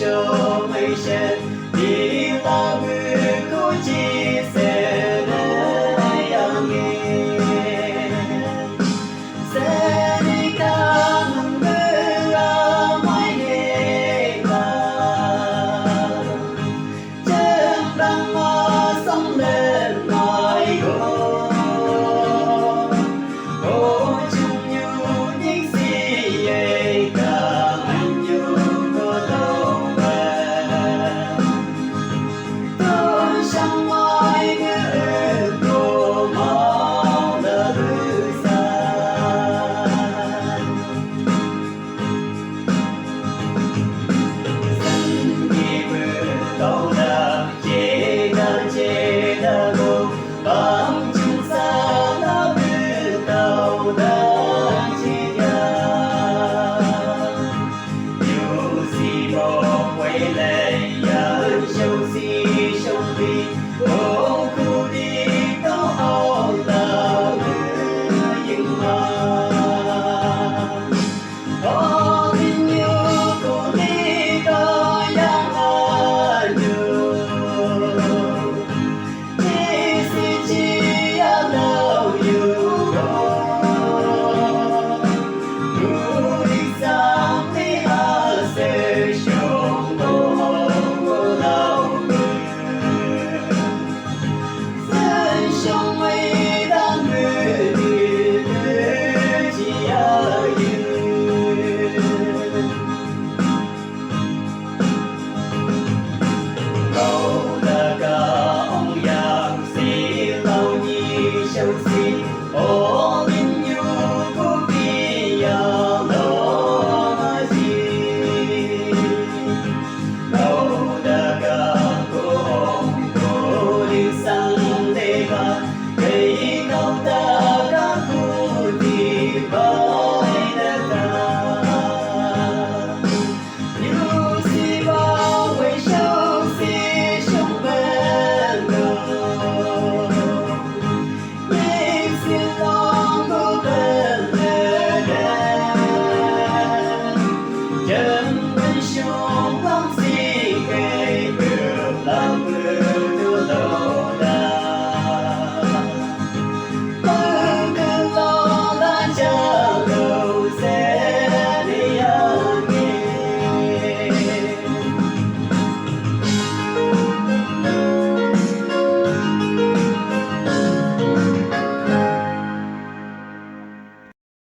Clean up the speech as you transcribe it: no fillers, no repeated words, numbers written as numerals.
cho mây sen đi ta mưa cô chi sẽ nơi ang nghe sẽ đi ca mừng mưa mai nghe ta chân đang mơ sóng lên ngoài gò ô chung như những gì ấy cả anh như có đâu về tôi chẳng ai nghe cô máu đã rơi xa dần đi mưa tàu đã chế đã gồm bám chung xa đã mưa tàu đã chia ra dù gì bỏ quay lại